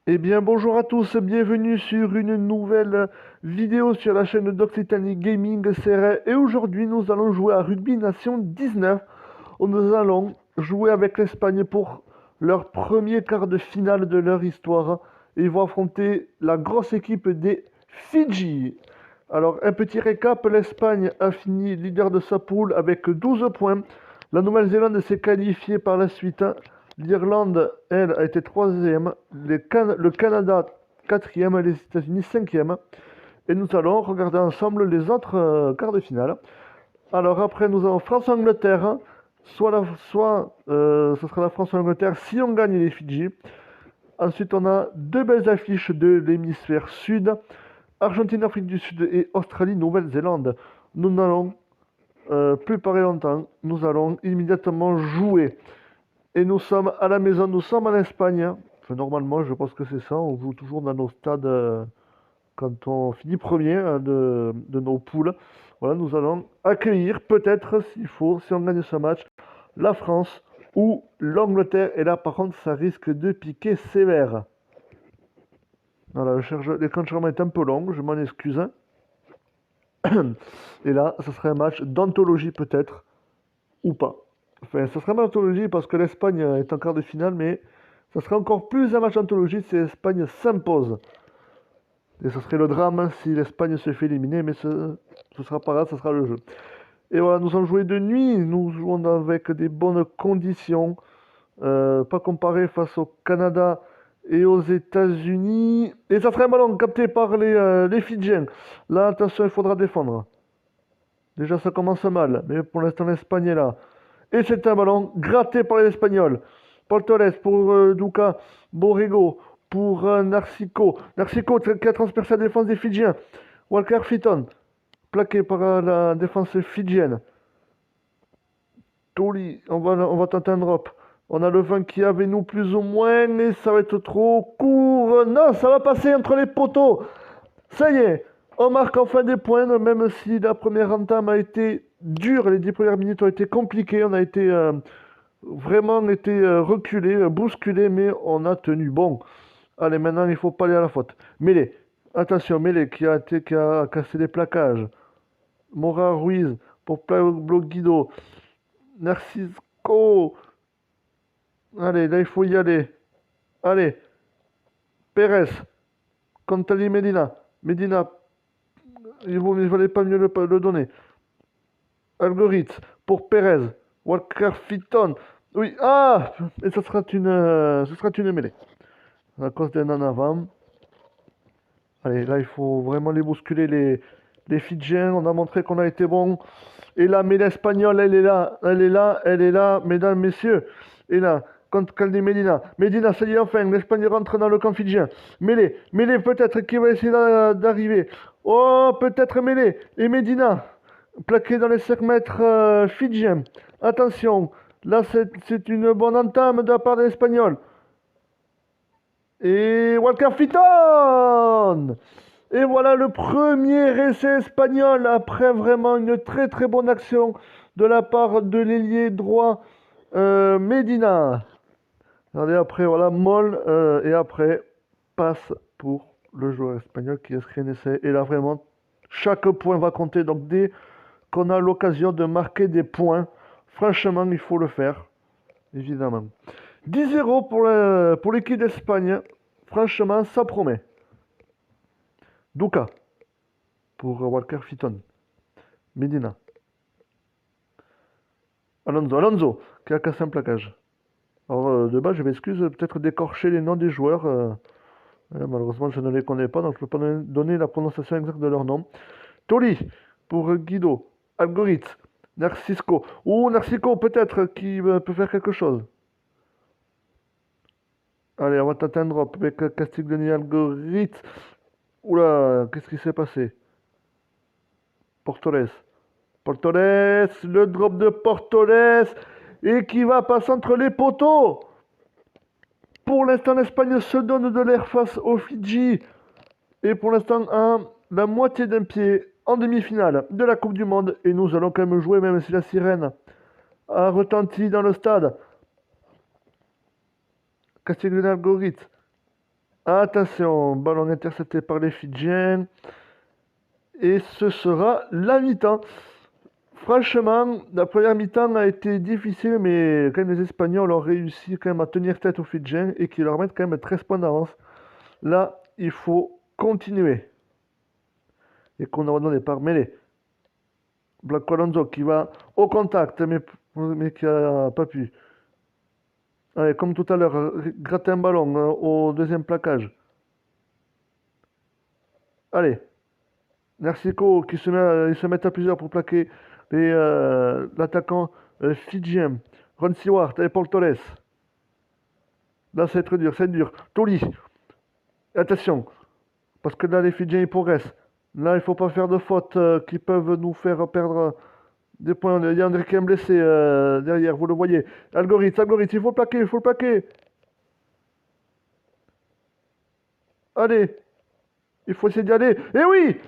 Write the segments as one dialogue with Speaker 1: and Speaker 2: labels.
Speaker 1: Eh bien, bonjour à tous, bienvenue sur une nouvelle vidéo sur la chaîne d'Occitanie Gaming Serret. Et aujourd'hui, nous allons jouer à Rugby Nation 19, où nous allons jouer avec l'Espagne pour leur premier quart de finale de leur histoire. Et ils vont affronter la grosse équipe des Fidji. Alors, un petit récap, l'Espagne a fini leader de sa poule avec 12 points. La Nouvelle-Zélande s'est qualifiée par la suite. L'Irlande, elle, a été troisième. Le Canada, quatrième. Les États-Unis, cinquième. Et nous allons regarder ensemble les autres quarts de finale. Alors après, nous avons France-Angleterre. Ce sera la France-Angleterre si on gagne les Fidji. Ensuite, on a deux belles affiches de l'hémisphère sud. Argentine, Afrique du Sud et Australie, Nouvelle-Zélande. Nous n'allons plus parler longtemps. Nous allons immédiatement jouer. Et nous sommes à la maison, nous sommes en Espagne. Enfin, normalement, je pense que c'est ça. On joue toujours dans nos stades quand on finit premier de nos poules. Voilà, nous allons accueillir, peut-être, s'il faut, si on gagne ce match, la France ou l'Angleterre. Et là, par contre, ça risque de piquer sévère. Voilà, l'écran de chargement est un peu long, je m'en excuse. Et là, ce serait un match d'anthologie, peut-être, ou pas. Enfin, ça serait une anthologie parce que l'Espagne est en quart de finale, mais ça serait encore plus un match d'anthologie si l'Espagne s'impose. Et ce serait le drame si l'Espagne se fait éliminer, mais ce sera pas grave, ce sera le jeu. Et voilà, nous allons jouer de nuit, nous jouons avec des bonnes conditions, pas comparé face au Canada et aux États-Unis. Et ça serait un ballon capté par les Fidjiens. Là, attention, il faudra défendre. Déjà, ça commence mal, mais pour l'instant, l'Espagne est là. Et c'est un ballon gratté par les Espagnols. Paul Torres pour Duca, Borrego pour Narcico. Narcico qui a transpercé la défense des Fidjiens. Walker Fitton, plaqué par la défense fidjienne. Toli, on va tenter un drop. On a le vent qui est avec nous plus ou moins, mais ça va être trop court. Non, ça va passer entre les poteaux. Ça y est, on marque enfin des points, même si la première entame a été dure, les 10 premières minutes ont été compliquées, on a été vraiment été reculé, bousculé, mais on a tenu bon. Allez, maintenant il faut pas aller à la faute. Mêlé, attention, Mêlé qui a cassé les plaquages. Mora Ruiz pour Pablo Guido. Narcisco. Allez, là il faut y aller. Allez, Pérez. Contali Medina. Medina, il ne valait pas mieux le donner. Algorithme pour Pérez. Walker Fitton. Oui, ah! Et ce sera une mêlée. À cause d'un en avant. Allez, là, il faut vraiment les bousculer, les Fidjiens. On a montré qu'on a été bon. Et la mêlée espagnole, elle est là. Elle est là, elle est là, mesdames, messieurs. Et là, contre Caldi Medina. Medina, ça y est, enfin, l'Espagne rentre dans le camp fidjien. Mêlée peut-être, qui va essayer d'arriver. Oh, peut-être mêlée. Et Medina, plaqué dans les 5 mètres fidjiens. Attention, là, c'est une bonne entame de la part des Espagnols. Et Walker Fitton! Et voilà le premier essai espagnol après vraiment une très très bonne action de la part de l'ailier droit Medina. Regardez après, voilà, Moll et après passe pour le joueur espagnol qui inscrit un essai. Et là vraiment, chaque point va compter. Donc dès qu'on a l'occasion de marquer des points, franchement, il faut le faire, évidemment. 10-0 pour l'équipe d'Espagne. Franchement, ça promet. Duca pour Walker Fitton. Medina. Alonso qui a cassé un plaquage. Alors de base, je m'excuse peut-être d'écorcher les noms des joueurs. Malheureusement, je ne les connais pas, donc je ne peux pas donner la prononciation exacte de leur nom. Toli pour Guido. Algorithme. Narcisco. Ou Narcico peut-être qui peut faire quelque chose. Allez, on va tenter un drop avec Castiglioni Algorithme. Oula, qu'est-ce qui s'est passé? Portores. Portores, le drop de Portores. Et qui va passer entre les poteaux. Pour l'instant, l'Espagne se donne de l'air face au Fidji. Et pour l'instant, la moitié d'un pied en demi-finale de la Coupe du Monde. Et nous allons quand même jouer, même si la sirène a retenti dans le stade. Castiglioni Algorithme. Attention, ballon intercepté par les Fidjiens. Et ce sera la mi-temps. Franchement, la première mi-temps a été difficile, mais quand même les Espagnols ont réussi quand même à tenir tête aux Fidjiens et qui leur mettent quand même 13 points d'avance. Là, il faut continuer. Et qu'on a redonné par mêlée. Blanco Alonso qui va au contact, mais qui n'a pas pu. Allez, comme tout à l'heure, gratter un ballon au deuxième plaquage. Allez, Nercico qui ils se mettent à plusieurs pour plaquer l'attaquant fidjien. Ron Stewart et Paul Torres. Là, ça va être dur, c'est dur. Toli. Attention, parce que là, les Fidjiens, ils progressent. Là, il ne faut pas faire de fautes qui peuvent nous faire perdre des points. Il y a André qui est blessé derrière, vous le voyez. Algorithm, il faut le plaquer, il faut le plaquer. Allez, il faut essayer d'y aller. Et oui!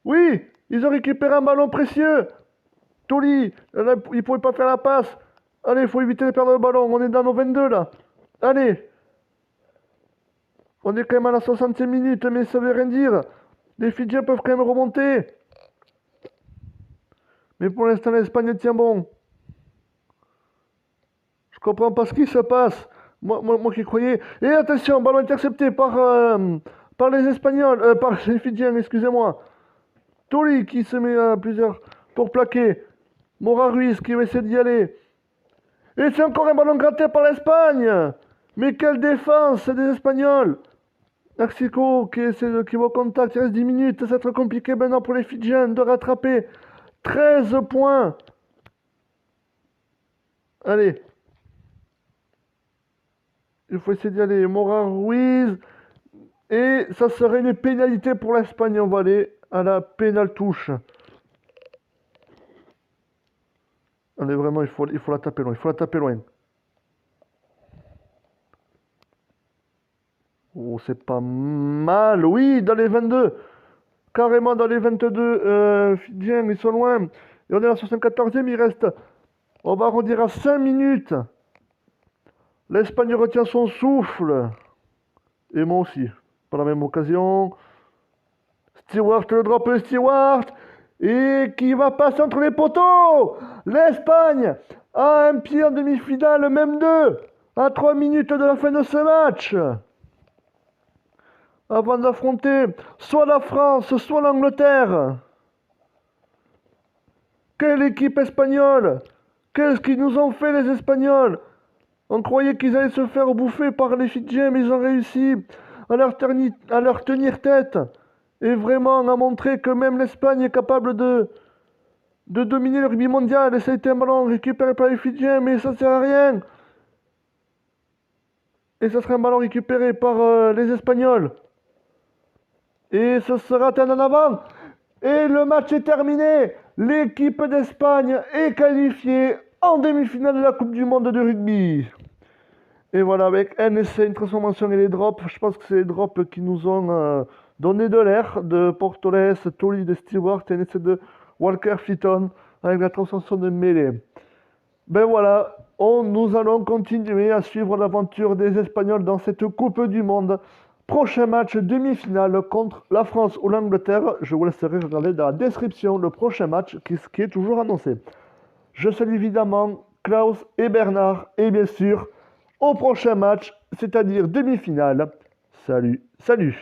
Speaker 1: Oui! Ils ont récupéré un ballon précieux. Toli, là, il ne pouvait pas faire la passe. Allez, il faut éviter de perdre le ballon. On est dans nos 22 là. Allez! On est quand même à la 60e minute, mais ça veut rien dire. Les Fidjiens peuvent quand même remonter. Mais pour l'instant, l'Espagne tient bon. Je comprends pas ce qui se passe. Moi qui croyais. Et attention, ballon intercepté par les Espagnols. Par les Fidjiens, excusez-moi. Toli qui se met à plusieurs pour plaquer. Mora Ruiz qui va essayer d'y aller. Et c'est encore un ballon gratté par l'Espagne. Mais quelle défense des Espagnols. Mexico qui va au contact, il reste 10 minutes, ça va être compliqué maintenant pour les Fidjiens de rattraper. 13 points. Allez. Il faut essayer d'y aller. Mora Ruiz. Et ça serait une pénalité pour l'Espagne. On va aller à la pénale touche. Allez, vraiment, il faut la taper loin. Il faut la taper loin. Oh, c'est pas mal. Oui, dans les 22. Carrément dans les 22. Fidjiens, ils sont loin. Et on est à la 74e, il reste. On va arrondir à 5 minutes. L'Espagne retient son souffle. Et moi aussi. Par la même occasion. Stewart, le drop de Stewart. Et qui va passer entre les poteaux. L'Espagne a un pied en demi-finale, même deux. À 3 minutes de la fin de ce match. Avant d'affronter soit la France, soit l'Angleterre. Quelle équipe espagnole! Qu'est-ce qu'ils nous ont fait les Espagnols? On croyait qu'ils allaient se faire bouffer par les Fidjiens, mais ils ont réussi à leur tenir tête. Et vraiment à montrer que même l'Espagne est capable de dominer le rugby mondial. Et ça a été un ballon récupéré par les Fidjiens, mais ça ne sert à rien. Et ça sera un ballon récupéré par les Espagnols. Et ce sera un en avant. Et le match est terminé. L'équipe d'Espagne est qualifiée en demi-finale de la Coupe du Monde de rugby. Et voilà, avec un essai, une transformation et les drops. Je pense que c'est les drops qui nous ont donné de l'air. De Portoles, Toli, de Stewart et un essai de Walker Fitton avec la transformation de mêlée. Ben voilà, nous allons continuer à suivre l'aventure des Espagnols dans cette Coupe du Monde. Prochain match demi-finale contre la France ou l'Angleterre. Je vous laisserai regarder dans la description le prochain match qui est toujours annoncé. Je salue évidemment Klaus et Bernard et bien sûr au prochain match, c'est-à-dire demi-finale. Salut, salut!